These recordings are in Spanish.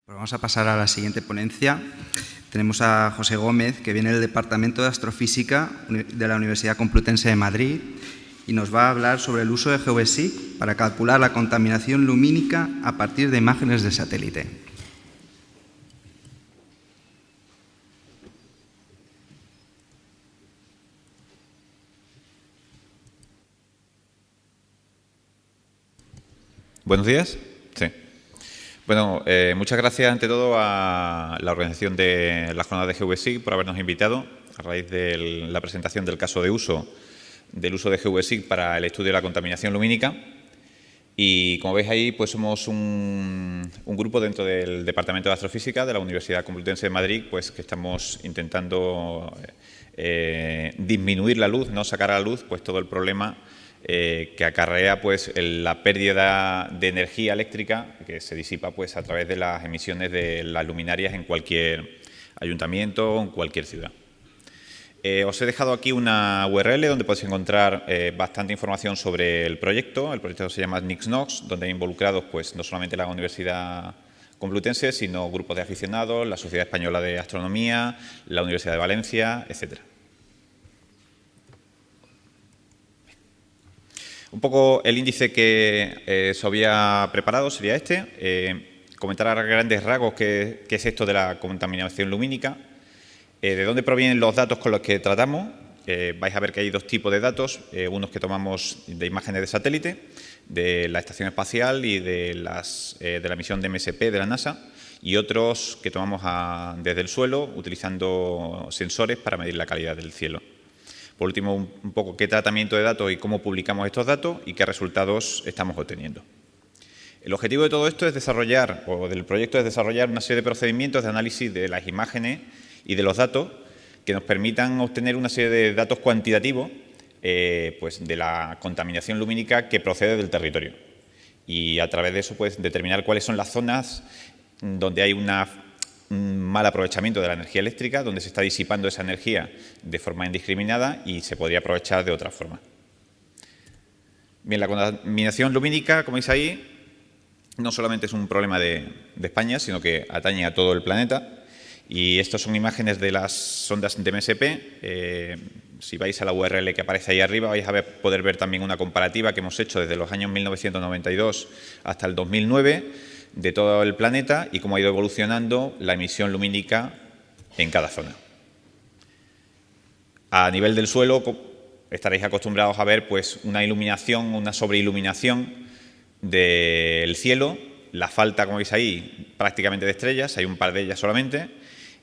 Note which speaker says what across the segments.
Speaker 1: Pues vamos a pasar a la siguiente ponencia. Tenemos a José Gómez, que viene del Departamento de Astrofísica de la Universidad Complutense de Madrid y nos va a hablar sobre el uso de GeoVSIC para calcular la contaminación lumínica a partir de imágenes de satélite.
Speaker 2: Buenos días. Sí. Bueno, muchas gracias ante todo a la organización de la jornada de GeoVSIC por habernos invitado a raíz de la presentación del caso de uso de GeoVSIC para el estudio de la contaminación lumínica. Y como veis ahí, pues somos un grupo dentro del Departamento de Astrofísica de la Universidad Complutense de Madrid, pues que estamos intentando disminuir la luz, no sacar a la luz pues todo el problema que acarrea pues la pérdida de energía eléctrica que se disipa pues a través de las emisiones de las luminarias en cualquier ayuntamiento o en cualquier ciudad. Os he dejado aquí una URL donde podéis encontrar bastante información sobre el proyecto. El proyecto se llama NIXNOX, donde hay involucrados pues no solamente la Universidad Complutense, sino grupos de aficionados, la Sociedad Española de Astronomía, la Universidad de Valencia, etcétera. Un poco el índice que se había preparado sería este. Comentar a grandes rasgos qué es esto de la contaminación lumínica, de dónde provienen los datos con los que tratamos. Vais a ver que hay dos tipos de datos, unos que tomamos de imágenes de satélite, de la Estación Espacial y de la misión de MSP de la NASA, y otros que tomamos desde el suelo utilizando sensores para medir la calidad del cielo. Por último, un poco qué tratamiento de datos y cómo publicamos estos datos y qué resultados estamos obteniendo. El objetivo de todo esto es desarrollar, o del proyecto es desarrollar una serie de procedimientos de análisis de las imágenes y de los datos que nos permitan obtener una serie de datos cuantitativos pues de la contaminación lumínica que procede del territorio. Y a través de eso pues determinar cuáles son las zonas donde hay un mal aprovechamiento de la energía eléctrica, donde se está disipando esa energía de forma indiscriminada y se podría aprovechar de otra forma. Bien, la contaminación lumínica, como veis ahí, no solamente es un problema de España, sino que atañe a todo el planeta. Y estas son imágenes de las sondas de MSP. Si vais a la URL que aparece ahí arriba, vais a poder ver también una comparativa que hemos hecho desde los años 1992 hasta el 2009 de todo el planeta y cómo ha ido evolucionando la emisión lumínica en cada zona. A nivel del suelo estaréis acostumbrados a ver pues una iluminación, una sobreiluminación del cielo. La falta, como veis ahí, prácticamente de estrellas, hay un par de ellas solamente.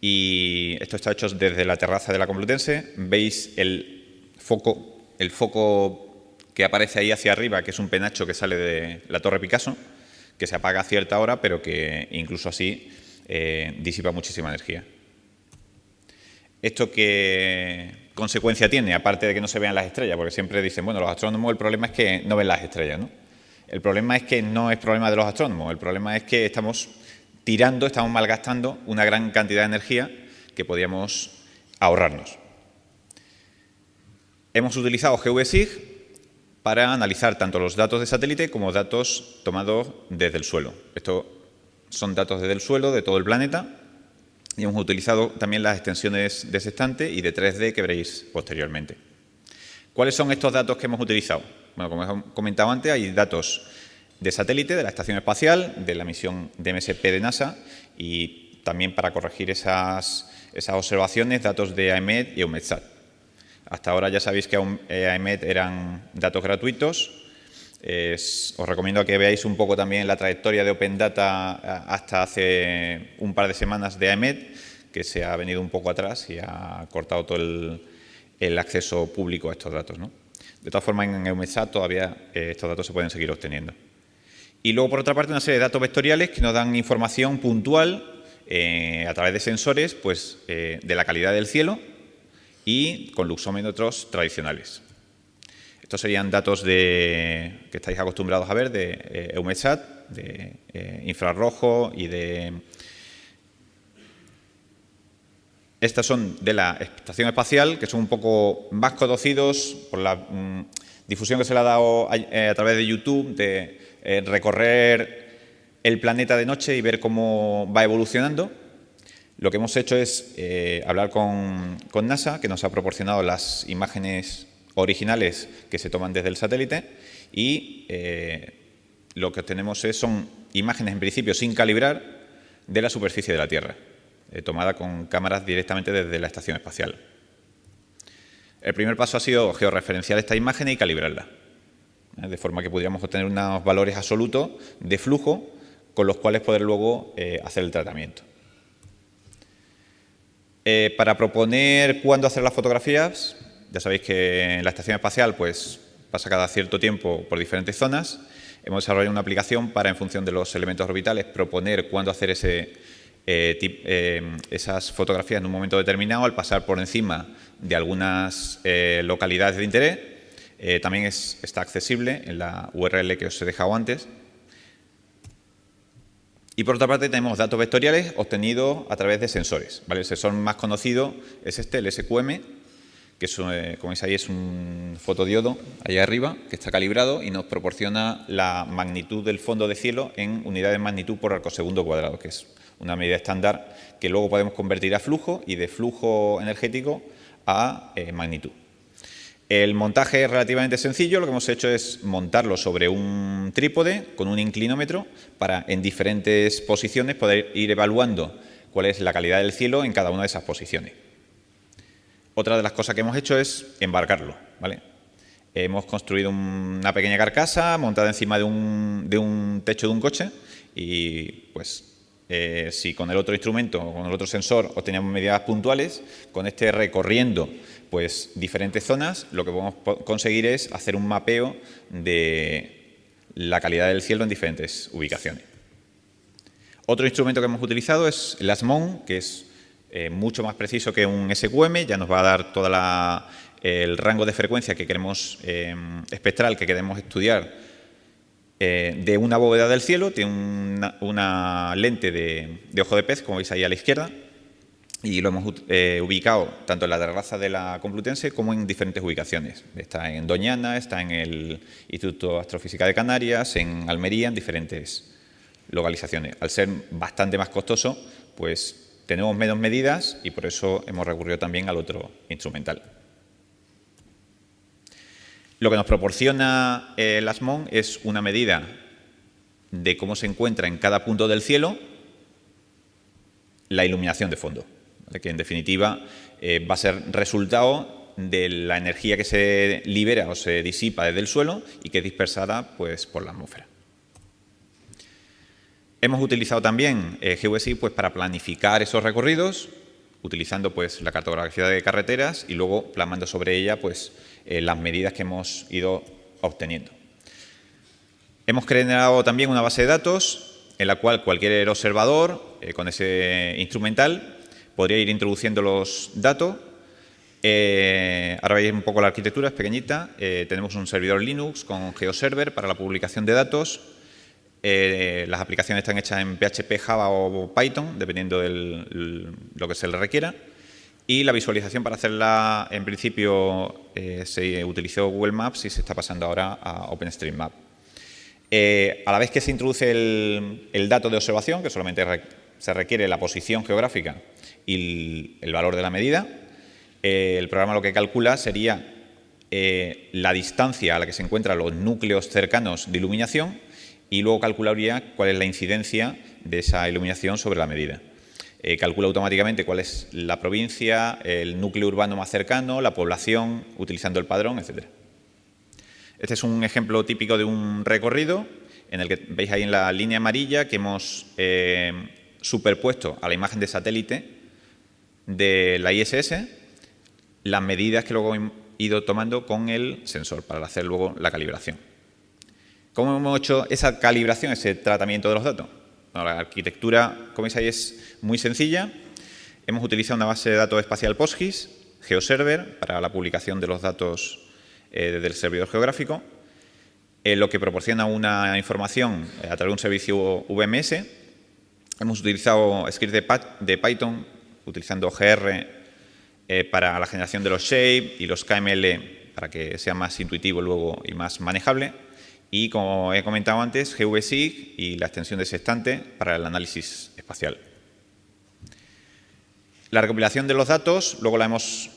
Speaker 2: Y esto está hecho desde la terraza de la Complutense. Veis el foco que aparece ahí hacia arriba, que es un penacho que sale de la Torre Picasso, que se apaga a cierta hora, pero que incluso así disipa muchísima energía. ¿Esto qué consecuencia tiene? Aparte de que no se vean las estrellas, porque siempre dicen, bueno, los astrónomos el problema es que no ven las estrellas, ¿no? El problema es que no es problema de los astrónomos, el problema es que estamos malgastando una gran cantidad de energía que podíamos ahorrarnos. Hemos utilizado GeoVSIC para analizar tanto los datos de satélite como datos tomados desde el suelo. Estos son datos desde el suelo de todo el planeta y hemos utilizado también las extensiones de sextante y de 3D que veréis posteriormente. ¿Cuáles son estos datos que hemos utilizado? Bueno, como he comentado antes, hay datos de satélite, de la Estación Espacial, de la misión de MSP de NASA y también para corregir esas observaciones, datos de AEMET y EUMETSAT. Hasta ahora ya sabéis que AEMET eran datos gratuitos. Os recomiendo que veáis un poco también la trayectoria de Open Data hasta hace un par de semanas de AEMET, que se ha venido un poco atrás y ha cortado todo el acceso público a estos datos, ¿no? De todas formas, en EUMETSAT todavía estos datos se pueden seguir obteniendo. Y luego, por otra parte, una serie de datos vectoriales que nos dan información puntual a través de sensores pues, de la calidad del cielo y con luxómetros tradicionales. Estos serían datos que estáis acostumbrados a ver de EUMETSAT, de infrarrojo y de... Estas son de la Estación Espacial, que son un poco más conocidos por la difusión que se le ha dado a través de YouTube, de recorrer el planeta de noche y ver cómo va evolucionando. Lo que hemos hecho es hablar con NASA, que nos ha proporcionado las imágenes originales que se toman desde el satélite, y lo que obtenemos son imágenes en principio sin calibrar de la superficie de la Tierra, tomada con cámaras directamente desde la estación espacial. El primer paso ha sido georreferenciar esta imagen y calibrarla, de forma que pudiéramos obtener unos valores absolutos de flujo con los cuales poder luego hacer el tratamiento. Para proponer cuándo hacer las fotografías, ya sabéis que en la estación espacial pues, pasa cada cierto tiempo por diferentes zonas. Hemos desarrollado una aplicación para, en función de los elementos orbitales, proponer cuándo hacer esas fotografías en un momento determinado al pasar por encima de algunas localidades de interés. También está accesible en la URL que os he dejado antes. Y por otra parte tenemos datos vectoriales obtenidos a través de sensores, ¿vale? El sensor más conocido es el SQM, que es, como veis ahí, es un fotodiodo ahí arriba, que está calibrado y nos proporciona la magnitud del fondo de cielo en unidades de magnitud por arcosegundo cuadrado, que es una medida estándar que luego podemos convertir a flujo y de flujo energético a magnitud. El montaje es relativamente sencillo. Lo que hemos hecho es montarlo sobre un trípode con un inclinómetro para, en diferentes posiciones, poder ir evaluando cuál es la calidad del cielo en cada una de esas posiciones. Otra de las cosas que hemos hecho es embarcarlo, ¿vale? Hemos construido una pequeña carcasa montada encima de un techo de un coche y, pues, si con el otro instrumento o con el otro sensor obteníamos medidas puntuales, con este recorriendo pues diferentes zonas, lo que podemos conseguir es hacer un mapeo de la calidad del cielo en diferentes ubicaciones. Otro instrumento que hemos utilizado es el ASMON, que es mucho más preciso que un SQM, ya nos va a dar todo el rango de frecuencia que queremos espectral que queremos estudiar de una bóveda del cielo. Tiene una lente de ojo de pez, como veis ahí a la izquierda, y lo hemos ubicado tanto en la terraza de la Complutense como en diferentes ubicaciones. Está en Doñana, está en el Instituto de Astrofísica de Canarias, en Almería, en diferentes localizaciones. Al ser bastante más costoso, pues tenemos menos medidas y por eso hemos recurrido también al otro instrumental. Lo que nos proporciona el ASMON es una medida de cómo se encuentra en cada punto del cielo la iluminación de fondo, ¿vale? Que en definitiva va a ser resultado de la energía que se libera o se disipa desde el suelo y que es dispersada pues, por la atmósfera. Hemos utilizado también GeoSig pues, para planificar esos recorridos, utilizando pues, la cartografía de carreteras y luego plasmando sobre ella pues, las medidas que hemos ido obteniendo. Hemos generado también una base de datos en la cual cualquier observador con ese instrumental podría ir introduciendo los datos. Ahora veis un poco la arquitectura, es pequeñita. Tenemos un servidor Linux con GeoServer para la publicación de datos. Las aplicaciones están hechas en PHP, Java o Python, dependiendo de lo que se le requiera. Y la visualización para hacerla, en principio, se utilizó Google Maps y se está pasando ahora a OpenStreetMap. A la vez que se introduce el dato de observación, que solamente se requiere la posición geográfica y el valor de la medida, el programa lo que calcula sería la distancia a la que se encuentran los núcleos cercanos de iluminación y luego calcularía cuál es la incidencia de esa iluminación sobre la medida. Calcula automáticamente cuál es la provincia, el núcleo urbano más cercano, la población, utilizando el padrón, etc. Este es un ejemplo típico de un recorrido en el que veis ahí en la línea amarilla que hemos superpuesto a la imagen de satélite de la ISS las medidas que luego hemos ido tomando con el sensor para hacer luego la calibración. ¿Cómo hemos hecho esa calibración, ese tratamiento de los datos? Bueno, la arquitectura, como veis ahí, es muy sencilla. Hemos utilizado una base de datos espacial PostGIS, GeoServer, para la publicación de los datos del servidor geográfico, lo que proporciona una información a través de un servicio VMS. Hemos utilizado scripts de Python, utilizando GR para la generación de los shape y los KML para que sea más intuitivo luego y más manejable. y, como he comentado antes, GVSIG y la extensión de sextante para el análisis espacial. La recopilación de los datos luego la hemos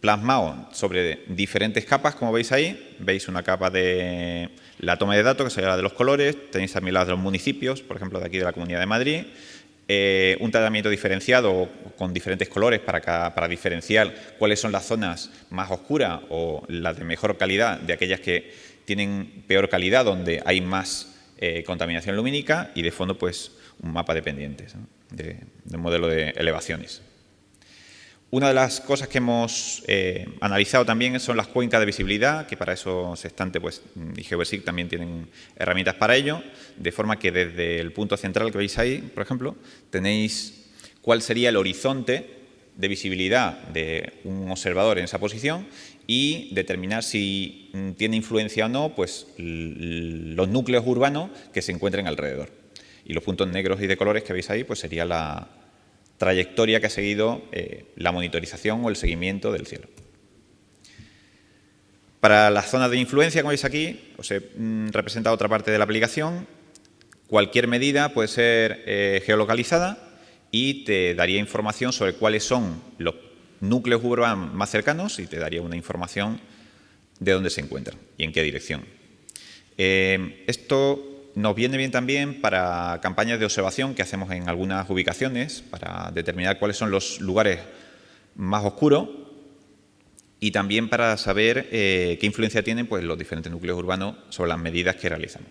Speaker 2: plasmado sobre diferentes capas, como veis ahí. Veis una capa de la toma de datos, que sería la de los colores. Tenéis también las de los municipios, por ejemplo, de aquí de la Comunidad de Madrid. Un tratamiento diferenciado con diferentes colores para diferenciar cuáles son las zonas más oscuras o las de mejor calidad de aquellas que tienen peor calidad, donde hay más contaminación lumínica, y de fondo pues un mapa de pendientes, ¿no? de un modelo de elevaciones. Una de las cosas que hemos analizado también son las cuencas de visibilidad, que para eso Sextante pues, y GeoVSIG también tienen herramientas para ello, de forma que desde el punto central que veis ahí, por ejemplo, tenéis cuál sería el horizonte de visibilidad de un observador en esa posición y determinar si tiene influencia o no pues, los núcleos urbanos que se encuentren alrededor. Y los puntos negros y de colores que veis ahí pues sería la trayectoria que ha seguido la monitorización o el seguimiento del cielo. Para las zonas de influencia, como veis aquí, os he representado otra parte de la aplicación. Cualquier medida puede ser geolocalizada y te daría información sobre cuáles son los núcleos urbanos más cercanos y te daría una información de dónde se encuentran y en qué dirección. Esto nos viene bien también para campañas de observación que hacemos en algunas ubicaciones para determinar cuáles son los lugares más oscuros y también para saber qué influencia tienen pues, los diferentes núcleos urbanos sobre las medidas que realizamos.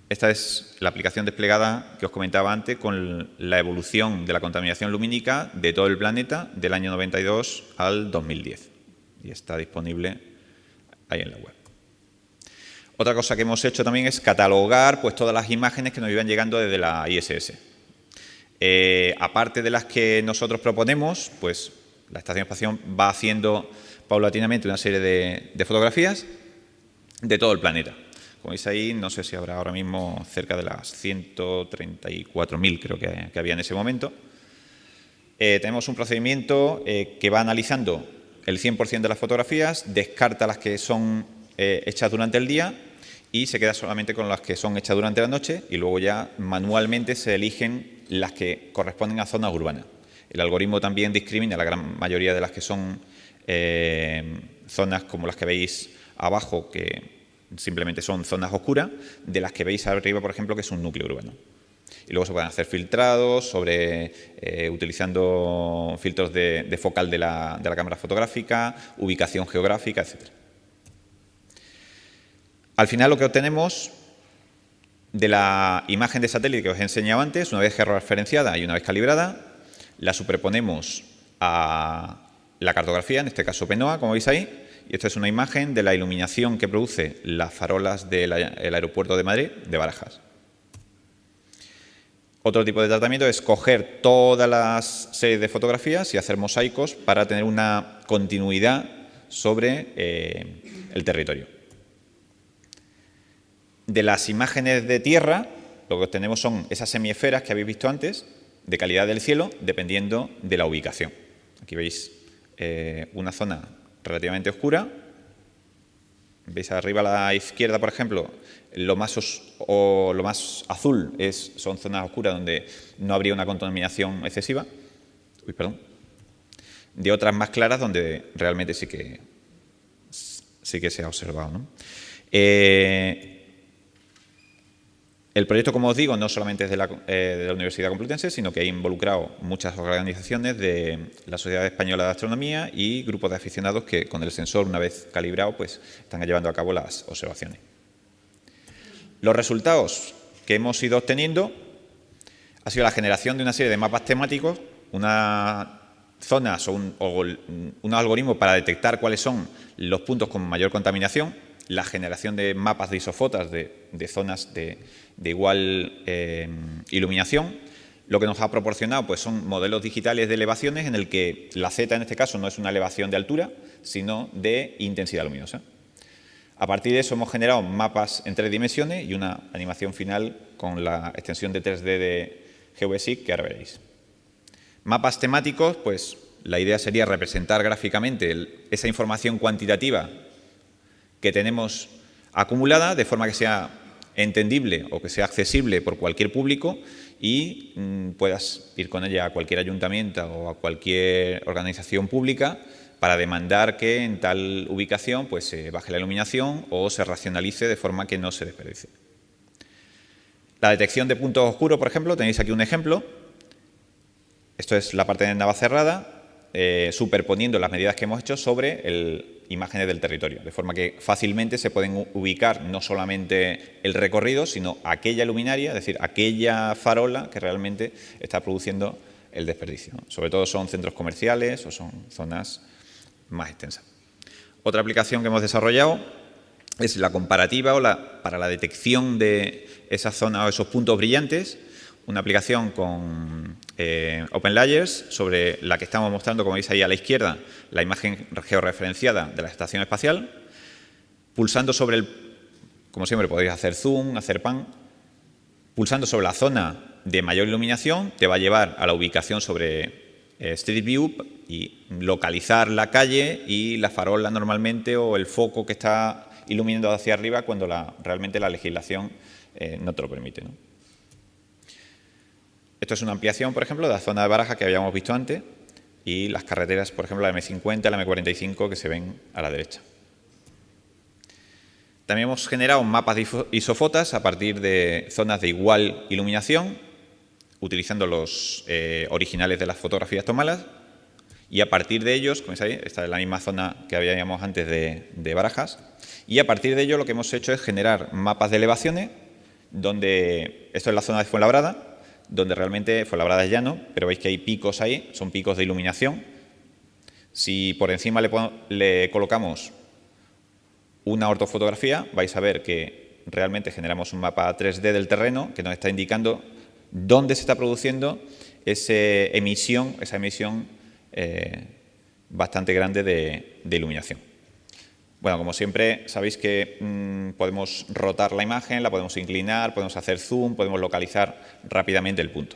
Speaker 2: Esta es la aplicación desplegada que os comentaba antes con la evolución de la contaminación lumínica de todo el planeta del año 92 al 2010 y está disponible ahí en la web. Otra cosa que hemos hecho también es catalogar pues, todas las imágenes que nos iban llegando desde la ISS. Aparte de las que nosotros proponemos, pues la Estación Espacial va haciendo paulatinamente una serie de fotografías de todo el planeta. Como veis ahí, no sé si habrá ahora mismo cerca de las 134.000 creo que había en ese momento. Tenemos un procedimiento que va analizando el 100% de las fotografías, descarta las que son hechas durante el día y se queda solamente con las que son hechas durante la noche y luego ya manualmente se eligen las que corresponden a zonas urbanas. El algoritmo también discrimina la gran mayoría de las que son zonas como las que veis abajo, que simplemente son zonas oscuras, de las que veis arriba, por ejemplo, que es un núcleo urbano. Y luego se pueden hacer filtrados utilizando filtros de focal de la cámara fotográfica, ubicación geográfica, etc. Al final lo que obtenemos de la imagen de satélite que os he enseñado antes, una vez georreferenciada y una vez calibrada, la superponemos a la cartografía, en este caso PNOA, como veis ahí, y esta es una imagen de la iluminación que produce las farolas del aeropuerto de Madrid, de Barajas. Otro tipo de tratamiento es coger todas las series de fotografías y hacer mosaicos para tener una continuidad sobre el territorio. De las imágenes de tierra, lo que obtenemos son esas semiesferas que habéis visto antes, de calidad del cielo, dependiendo de la ubicación. Aquí veis una zona relativamente oscura. Veis arriba a la izquierda, por ejemplo, lo más azul son zonas oscuras donde no habría una contaminación excesiva. De otras más claras donde realmente sí que se ha observado, ¿no? El proyecto, como os digo, no solamente es de la Universidad Complutense, sino que ha involucrado muchas organizaciones de la Sociedad Española de Astronomía y grupos de aficionados que, con el sensor, una vez calibrado, pues están llevando a cabo las observaciones. Los resultados que hemos ido obteniendo ha sido la generación de una serie de mapas temáticos, unas zonas o un algoritmo para detectar cuáles son los puntos con mayor contaminación, la generación de mapas de isofotas de zonas de igual iluminación. Lo que nos ha proporcionado pues, son modelos digitales de elevaciones en el que la Z en este caso no es una elevación de altura, sino de intensidad luminosa. A partir de eso hemos generado mapas en 3 dimensiones y una animación final con la extensión de 3D de GeoVSIG que ahora veréis. Mapas temáticos, pues la idea sería representar gráficamente esa información cuantitativa que tenemos acumulada de forma que sea entendible o que sea accesible por cualquier público y puedas ir con ella a cualquier ayuntamiento o a cualquier organización pública para demandar que en tal ubicación pues, se baje la iluminación o se racionalice de forma que no se desperdicie. La detección de puntos oscuros, por ejemplo, tenéis aquí un ejemplo. Esto es la parte de Navacerrada, superponiendo las medidas que hemos hecho sobre imágenes del territorio, de forma que fácilmente se pueden ubicar no solamente el recorrido, sino aquella luminaria, es decir, aquella farola que realmente está produciendo el desperdicio. Sobre todo son centros comerciales o son zonas más extensas. Otra aplicación que hemos desarrollado es la comparativa para la detección de esa zona o esos puntos brillantes, una aplicación con OpenLayers sobre la que estamos mostrando, como veis ahí a la izquierda, la imagen georreferenciada de la estación espacial. Pulsando sobre como siempre podéis hacer zoom, hacer pan, pulsando sobre la zona de mayor iluminación te va a llevar a la ubicación sobre Street View y localizar la calle y la farola normalmente o el foco que está iluminando hacia arriba cuando realmente la legislación no te lo permite, ¿no? Esto es una ampliación, por ejemplo, de la zona de Barajas que habíamos visto antes y las carreteras, por ejemplo, la M50, la M45 que se ven a la derecha. También hemos generado mapas de isofotas a partir de zonas de igual iluminación, utilizando los originales de las fotografías tomadas y a partir de ellos, como veis ahí, esta es la misma zona que habíamos antes de Barajas, y a partir de ello lo que hemos hecho es generar mapas de elevaciones, donde esto es la zona de Fuenlabrada, donde realmente Fuenlabrada es llano, pero veis que hay picos ahí, son picos de iluminación. Si por encima le colocamos una ortofotografía, vais a ver que realmente generamos un mapa 3D del terreno que nos está indicando dónde se está produciendo esa emisión bastante grande de iluminación. Bueno, como siempre, sabéis que podemos rotar la imagen, la podemos inclinar, podemos hacer zoom, podemos localizar rápidamente el punto.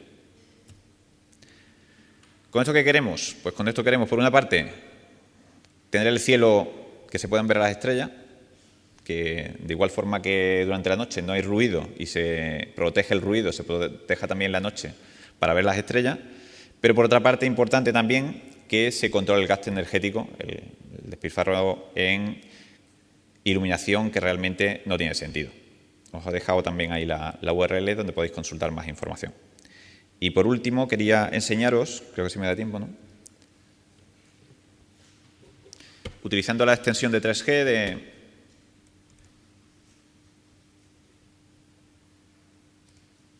Speaker 2: ¿Con esto qué queremos? Pues con esto queremos, por una parte, tener el cielo que se puedan ver las estrellas, que de igual forma que durante la noche no hay ruido y se protege el ruido, se proteja también la noche para ver las estrellas, pero por otra parte, importante también que se controle el gasto energético, el despilfarro en iluminación que realmente no tiene sentido. Os he dejado también ahí la URL donde podéis consultar más información. Y por último, quería enseñaros, creo que sí me da tiempo, ¿no? Utilizando la extensión de 3G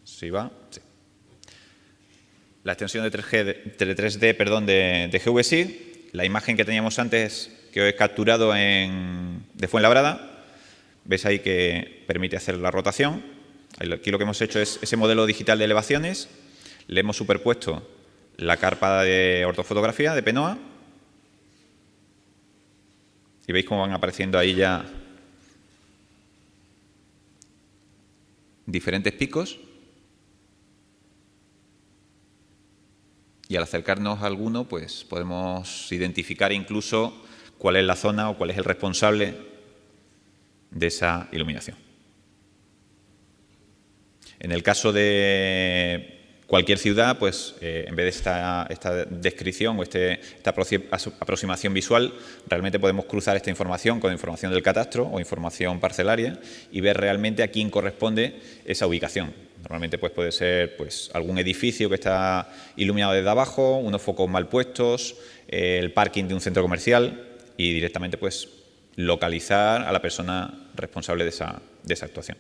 Speaker 2: ¿Sí va? Sí. La extensión de 3D, perdón, de GVSIG, la imagen que teníamos antes que os he capturado de Fuenlabrada, veis ahí que permite hacer la rotación. Aquí lo que hemos hecho es ese modelo digital de elevaciones, le hemos superpuesto la carpa de ortofotografía de Penoa y veis cómo van apareciendo ahí ya diferentes picos. Y al acercarnos a alguno, pues podemos identificar incluso cuál es la zona o cuál es el responsable de esa iluminación. En el caso de cualquier ciudad, pues en vez de esta descripción o esta aproximación visual, realmente podemos cruzar esta información con información del catastro o información parcelaria y ver realmente a quién corresponde esa ubicación. Normalmente pues, puede ser pues, algún edificio que está iluminado desde abajo, unos focos mal puestos, el parking de un centro comercial y directamente pues, localizar a la persona responsable de esa actuación.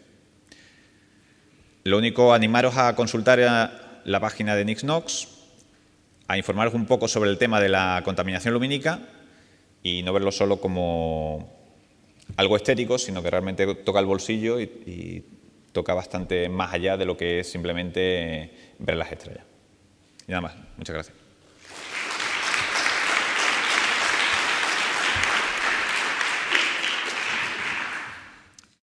Speaker 2: Lo único, animaros a consultar la página de Nixnox, a informaros un poco sobre el tema de la contaminación lumínica y no verlo solo como algo estético, sino que realmente toca el bolsillo y toca bastante más allá de lo que es simplemente ver las estrellas. Y nada más. Muchas gracias.